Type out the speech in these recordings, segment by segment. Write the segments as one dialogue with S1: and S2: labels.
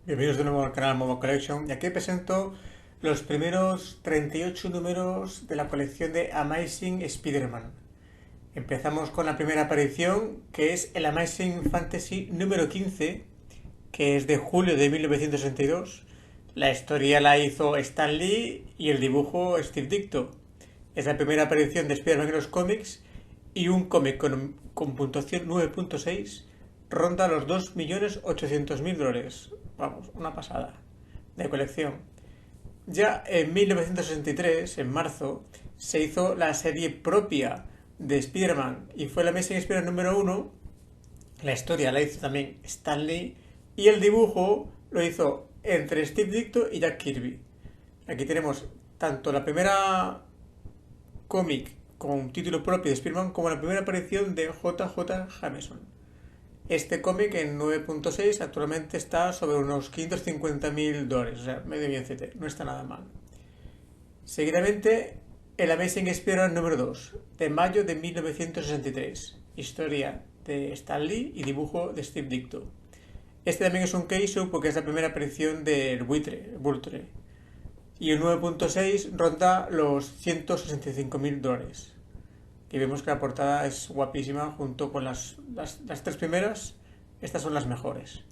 S1: Bienvenidos de nuevo al canal Momo Collection y aquí presento los primeros 38 números de la colección de Amazing Spider-Man. Empezamos con la primera aparición, que es el Amazing Fantasy número 15, que es de julio de 1962. La historia la hizo Stan Lee y el dibujo Steve Ditko. Es la primera aparición de Spider-Man en los cómics y un cómic con puntuación 9.6 ronda los $2.800.000. Vamos, una pasada de colección. Ya en 1963, en marzo, se hizo la serie propia de Spider-Man y fue la Amazing Spider-Man número 1. La historia la hizo también Stan Lee y el dibujo lo hizo entre Steve Ditko y Jack Kirby. Aquí tenemos tanto la primera cómic con título propio de Spider-Man como la primera aparición de J.J. Jameson. Este cómic en 9.6 actualmente está sobre unos $550.000, o sea, medio billoncete, no está nada mal. Seguidamente, el Amazing Spider-Man número 2, de mayo de 1963, historia de Stan Lee y dibujo de Steve Ditko. Este también es un case porque es la primera aparición del buitre, el Vulture. Y el 9.6 ronda los $165.000. Y vemos que la portada es guapísima junto con las tres primeras. Estas son las mejores.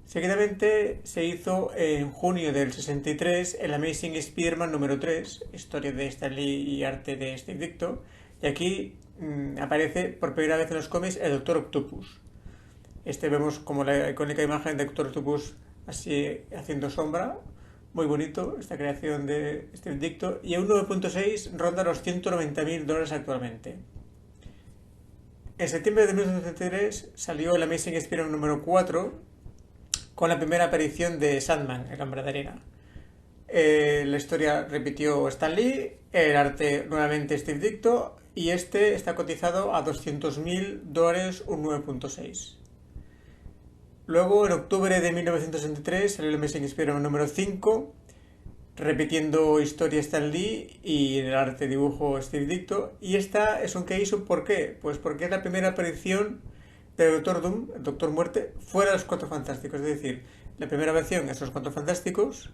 S1: Seguidamente se hizo en junio del 63 el Amazing Spider-Man número 3, historia de Stan Lee y arte de Steve Ditko. Y aquí aparece por primera vez en los cómics el Doctor Octopus. Este vemos como la icónica imagen de Doctor Octopus así haciendo sombra. Muy bonito esta creación de Steve Ditko. Y un 9.6 ronda los $190.000 actualmente. En septiembre de 1973 salió el Amazing Spider-Man número 4 con la primera aparición de Sandman, el hombre de arena. La historia repitió Stan Lee, el arte nuevamente Steve Ditko y este está cotizado a $200.000, un 9.6. Luego, en octubre de 1963, salió el Amazing Spider-Man número 5, repitiendo historia Stan Lee y el arte dibujo Steve Ditko. Y esta es un case, ¿por qué? Pues porque es la primera aparición del Doctor Doom, el Doctor Muerte, fuera de los Cuatro Fantásticos. Es decir, la primera versión es los Cuatro Fantásticos,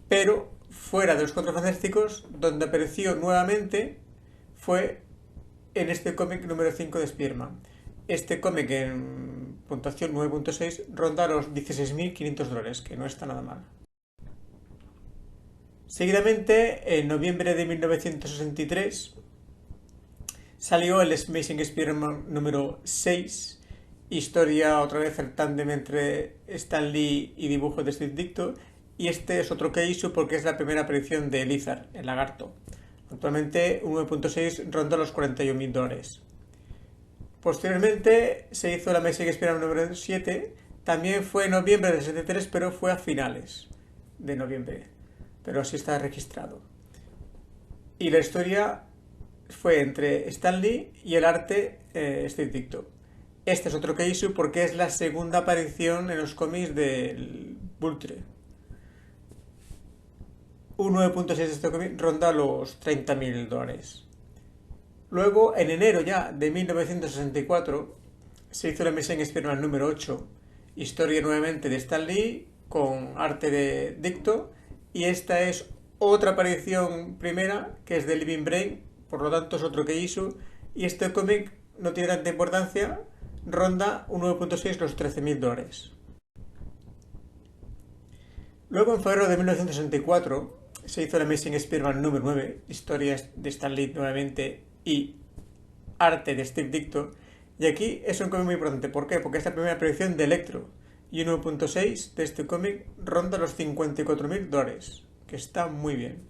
S1: pero fuera de los Cuatro Fantásticos, donde apareció nuevamente, fue en este cómic número 5 de Spider-Man. Este cómic en puntuación 9.6 ronda los $16.500, que no está nada mal. Seguidamente, en noviembre de 1963, salió el Amazing Spider-Man número 6, historia otra vez el tándem entre Stan Lee y dibujo de Steve Ditko, y este es otro case porque es la primera aparición de Lizard, el lagarto. Actualmente un 9.6 ronda los $41.000. Posteriormente se hizo la Amazing Spider-Man número 7, también fue en noviembre del 73, pero fue a finales de noviembre, pero así está registrado. Y la historia fue entre Stan Lee y el arte Steve Ditko. Este es otro case porque es la segunda aparición en los cómics del Vulture. Un 9.6 de este cómic ronda los $30.000. Luego, en enero ya de 1964, se hizo la Amazing Spider-Man número 8, historia nuevamente de Stan Lee con arte de Ditko, y esta es otra aparición primera, que es de Living Brain, por lo tanto es otro que hizo, y este cómic no tiene tanta importancia, ronda un 9.6 los $13.000. Luego, en febrero de 1964, se hizo la Amazing Spider-Man número 9, historias de Stan Lee nuevamente y arte de Steve Ditko. Y aquí es un cómic muy importante. ¿Por qué? Porque es la primera aparición de Electro. Y 1.6 de este cómic ronda los $54.000, que está muy bien.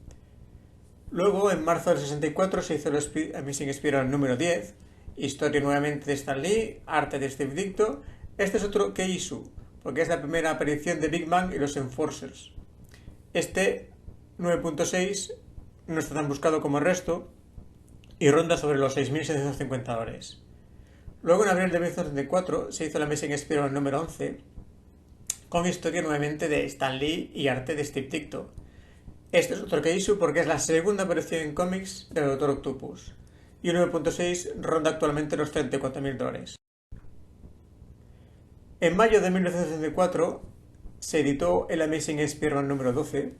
S1: Luego, en marzo del 64, se hizo el Amazing Spider-Man número 10, historia nuevamente de Stan Lee, arte de Steve Ditko. Este es otro que hizo, porque es la primera aparición de Big Man y los Enforcers. Este 9.6 no está tan buscado como el resto y ronda sobre los $6.750. Luego, en abril de 1934, se hizo la Amazing Spider-Man número 11, con historia nuevamente de Stan Lee y arte de Steve Ditko. Este es otro que hizo porque es la segunda aparición en cómics del Doctor Octopus. Y el 9.6 ronda actualmente los $34.000. En mayo de 1964 se editó el Amazing Spider-Man número 12,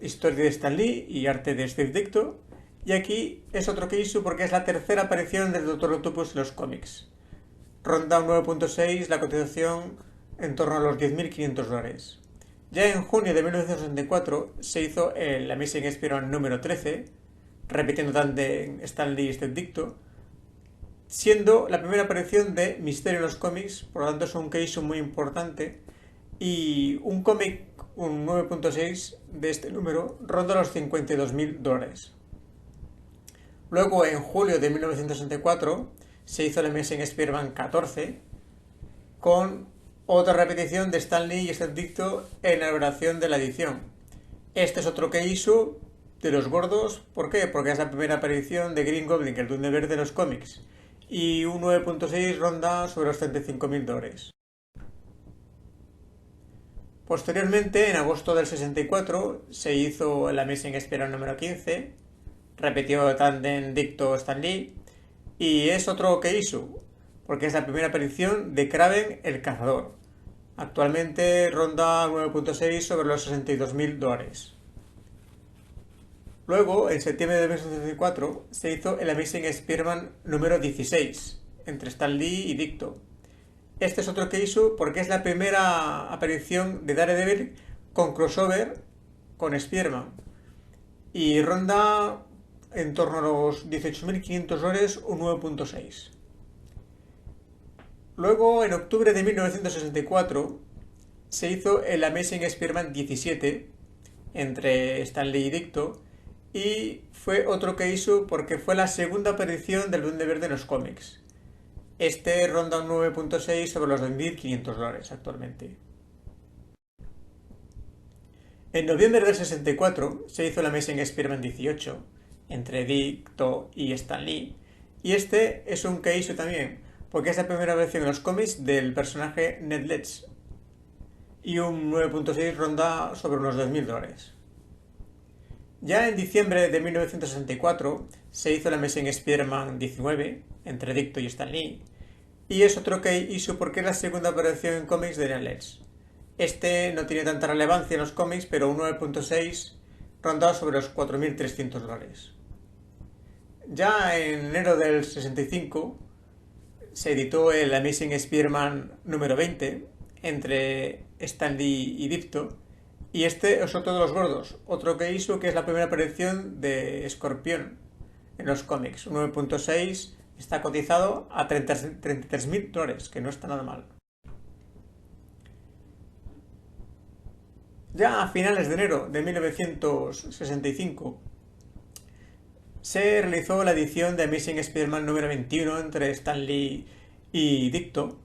S1: historia de Stan Lee y arte de Steve Ditko, y aquí es otro que issue porque es la tercera aparición del Dr. Octopus en los cómics. Ronda un 9.6 la cotización en torno a los $10.500. Ya en junio de 1964 se hizo el Amazing Spider-Man número 13, repitiendo también Stan Lee y Steve Ditko, siendo la primera aparición de Misterio en los cómics, por lo tanto es un case muy importante, y un cómic, un 9.6 de este número, ronda los $52.000. Luego, en julio de 1964, se hizo el Amazing Spider-Man 14, con otra repetición de Stan Lee y Steve Ditko en la elaboración de la edición. Este es otro que issue de los gordos. ¿Por qué? Porque es la primera aparición de Green Goblin, el Duende Verde, en los cómics. Y un 9.6 ronda sobre los $35.000. Posteriormente, en agosto del 64, se hizo el Amazing Spider-Man número 15, repetió Tandem Ditko Stan Lee, y es otro que issue, porque es la primera aparición de Kraven el Cazador. Actualmente ronda 9.6 sobre los $62.000. Luego, en septiembre de 1964, se hizo el Amazing Spider-Man número 16, entre Stan Lee y Ditko. Este es otro que issue porque es la primera aparición de Daredevil con crossover con Spider-Man. Y ronda en torno a los $18.500, un 9.6. Luego, en octubre de 1964, se hizo el Amazing Spider-Man 17 entre Stan Lee y Ditko, y fue otro que issue porque fue la segunda aparición del Duende Verde en los cómics. Este ronda un 9.6 sobre los $2.500 actualmente. En noviembre del 64 se hizo el Amazing Spider-Man 18 entre Ditko y Stan Lee, y este es un que issue también porque es la primera versión en los cómics del personaje Ned Leeds, y un 9.6 ronda sobre unos $2.000. Ya en diciembre de 1964 se hizo el Amazing Spider-Man 19 entre Ditko y Stan Lee, y es otro que issue porque es la segunda aparición en cómics de Ned Leeds. Este no tiene tanta relevancia en los cómics, pero un 9.6 ronda sobre los $4.300. Ya en enero del 65 se editó el Amazing Spider-Man número 20 entre Stan Lee y Ditko, y este es otro de los gordos, otro que issue que es la primera aparición de Escorpión en los cómics. Un 9.6 está cotizado a $33.000, que no está nada mal. Ya a finales de enero de 1965 se realizó la edición de Amazing Spider-Man número 21 entre Stan Lee y Ditko,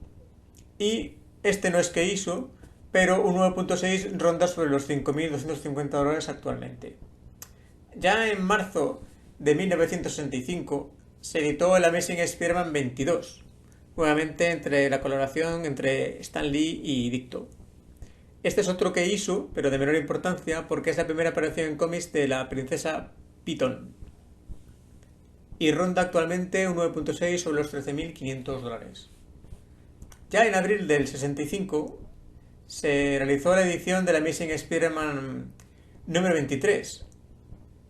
S1: y este no es que issue, pero un 9.6 ronda sobre los $5.250 actualmente. Ya en marzo de 1965 se editó el Amazing Spider-Man 22, nuevamente entre la colaboración entre Stan Lee y Ditko. Este es otro que issue, pero de menor importancia porque es la primera aparición en cómics de la princesa Piton, y ronda actualmente un 9.6 sobre los $13.500. Ya en abril del 65 se realizó la edición del Amazing Spider-Man número 23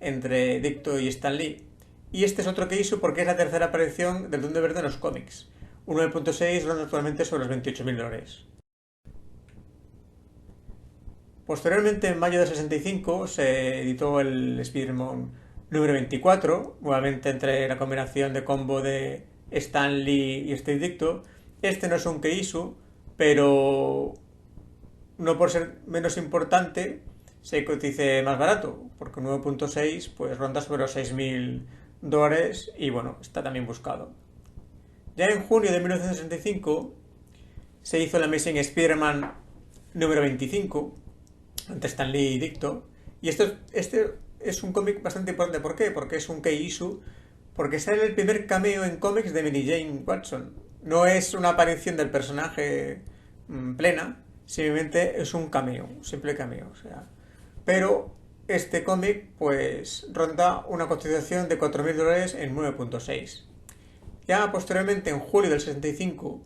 S1: entre Ditko y Stan Lee, y este es otro que issue porque es la tercera aparición del Duende Verde en los cómics. Un 9.6 ronda actualmente sobre los $28.000. Posteriormente, en mayo del 65, se editó el Spider-Man número 24, nuevamente entre la combinación de combo de Stan Lee y Steve Ditko. Este no es un que issue, pero no por ser menos importante se cotice más barato, porque un 9.6 pues ronda sobre los $6.000 y bueno, está también buscado. Ya en junio de 1965 se hizo el Amazing Spider-Man número 25 entre Stan Lee y Ditko, y este es un cómic bastante importante. ¿Por qué? Porque es un key issue, porque sale el primer cameo en cómics de Mary Jane Watson. No es una aparición del personaje plena, simplemente es un cameo, un simple cameo, o sea. Pero este cómic pues ronda una cotización de $4.000 en 9.6. Ya posteriormente, en julio del 65,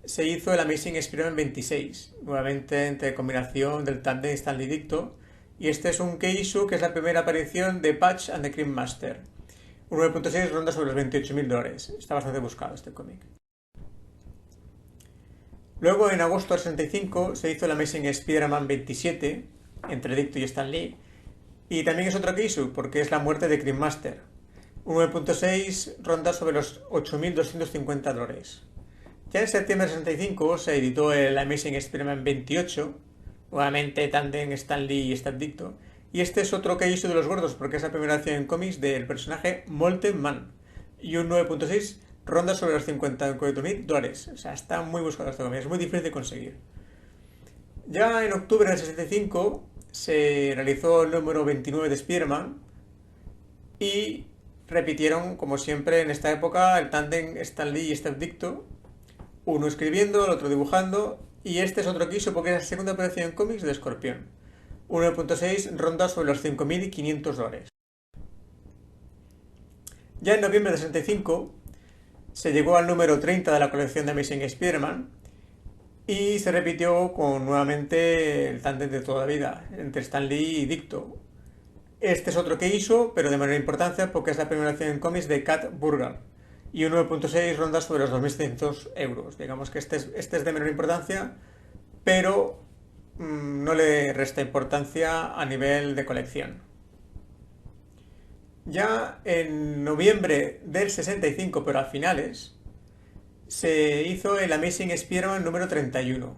S1: se hizo el Amazing Spider-Man 26, nuevamente entre combinación del tándem Stan Lee Dicto, y este es un key issue que es la primera aparición de Patch and the Cream Master. Un 9.6 ronda sobre los $28.000. Está bastante buscado este cómic. Luego, en agosto del 65, se hizo el Amazing Spider-Man 27, entre Dicto y Stan Lee, y también es otro key issue, porque es la muerte de Cream Master. Un 9.6 ronda sobre los $8.250. Ya en septiembre del 65 se editó el Amazing Spider-Man 28, nuevamente tándem Stan Lee y Stan Dicto, y este es otro key issue de los gordos, porque es la primera acción en cómics del personaje Molten Man, y un 9.6 ronda sobre los $54.000. O sea, está muy buscado este cómic, es muy difícil de conseguir. Ya en octubre del 65 se realizó el número 29 de Spider-Man y repitieron, como siempre en esta época, el tándem Stan Lee y Stan Dicto, uno escribiendo, el otro dibujando, y este es otro que hizo porque es la segunda aparición en cómics de Escorpión. 1.6 ronda sobre los $5.500. Ya en noviembre de 65 se llegó al número 30 de la colección de Amazing Spider-Man y se repitió con nuevamente el tándem de toda la vida, entre Stan Lee y Dicto. Este es otro que hizo, pero de menor importancia porque es la primera acción en cómics de Kat Burgal. Y un 9.6 ronda sobre los 2.600 euros. Digamos que este es de menor importancia, pero no le resta importancia a nivel de colección. Ya en noviembre del 65, pero a finales, se hizo el Amazing Spider-Man número 31,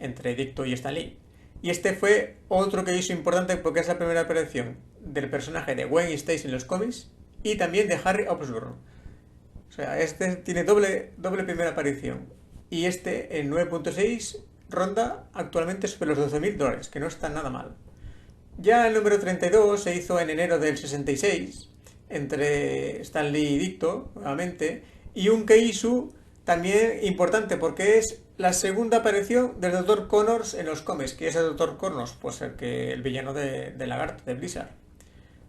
S1: entre Dicto y Stan Lee. Y este fue otro que hizo importante porque es la primera aparición del personaje de Gwen Stacy en los cómics y también de Harry Osborn. O sea, este tiene doble primera aparición. Y este, en 9.6, ronda actualmente sobre los $12.000, que no está nada mal. Ya el número 32 se hizo en enero del 66, entre Stan Lee y Dicto, nuevamente, y un key issue también importante porque es la segunda aparición del Dr. Connors en los cómics. ¿Qué es el Dr. Connors? Pues el villano de Lagarto, de Blizzard.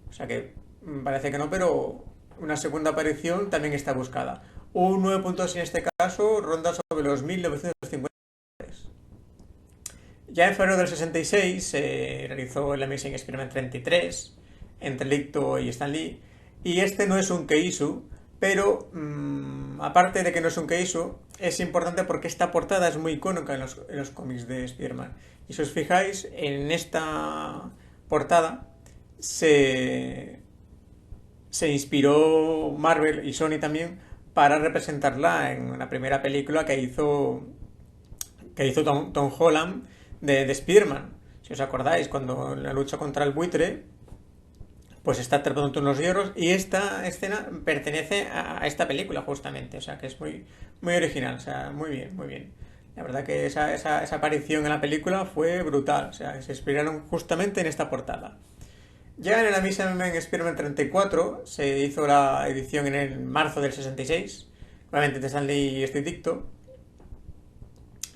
S1: O sea que parece que no, pero una segunda aparición también está buscada. Un 9.6 en este caso ronda sobre los 1.950. Ya en febrero del 66 se realizó el Amazing Spider-Man 33 entre Dicto y Stan Lee. Y este no es un key issue, pero aparte de que no es un key issue, es importante porque esta portada es muy icónica en los cómics de Spider-Man. Y si os fijáis, en esta portada se inspiró Marvel y Sony también para representarla en la primera película que hizo Tom Holland de Spider-Man. Si os acordáis, cuando en la lucha contra el buitre, pues está atrapando unos hierros y esta escena pertenece a esta película justamente. O sea que es muy, muy original, o sea, muy bien, muy bien. La verdad que esa aparición en la película fue brutal, o sea, se inspiraron justamente en esta portada. Ya en el Amazing Spider-Man 34 se hizo la edición en el marzo del 66, obviamente de Stan Lee y este Dicto.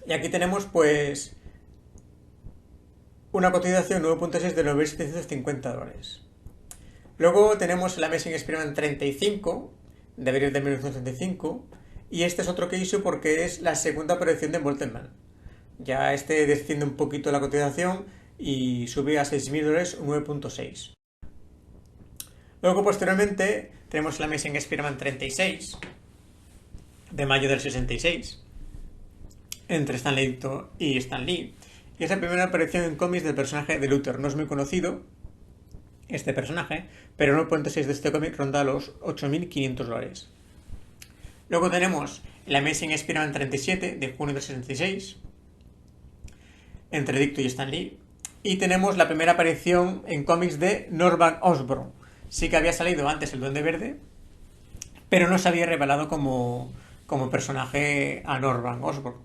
S1: Y aquí tenemos pues una cotización 9.6 de los $1.750. Luego tenemos el Amazing Spider-Man 35 de abril de 1935 y este es otro que hizo porque es la segunda aparición de Molten Man. Ya este desciende un poquito la cotización y sube a $6.000, un 9.6. Luego posteriormente tenemos el Amazing Spider-Man 36 de mayo del 66 entre Stan Lee y Stan Lee. Y es la primera aparición en cómics del personaje de Luthor. No es muy conocido este personaje, pero el 9.6 de este cómic ronda los $8.500. Luego tenemos el Amazing Spider-Man 37 de junio del 66 entre Dicto y Stan Lee. Y tenemos la primera aparición en cómics de Norman Osborn. Sí que había salido antes el Duende Verde, pero no se había revelado como personaje a Norman Osborn.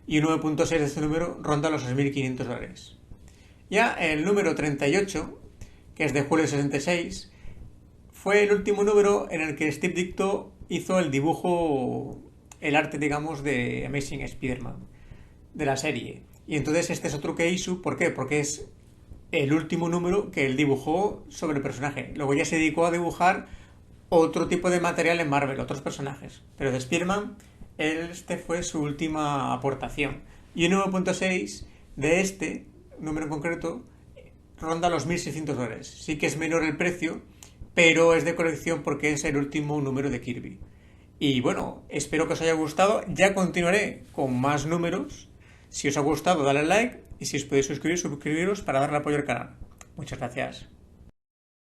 S1: Y un 9.6 de este número ronda los $6.500. Ya el número 38, que es de julio del 66, fue el último número en el que Steve Dicto hizo el dibujo, el arte, digamos, de Amazing Spider-Man, de la serie. Y entonces este es otro que hizo, ¿por qué? Porque es el último número que él dibujó sobre el personaje. Luego ya se dedicó a dibujar otro tipo de material en Marvel, otros personajes. Pero de Spider-Man, este fue su última aportación. Y el 9.6 de este número en concreto ronda los $1.600. Sí que es menor el precio, pero es de colección porque es el último número de Kirby. Y bueno, espero que os haya gustado. Ya continuaré con más números. Si os ha gustado, dale like. Y si os podéis suscribir, suscribiros para darle apoyo al canal. Muchas gracias.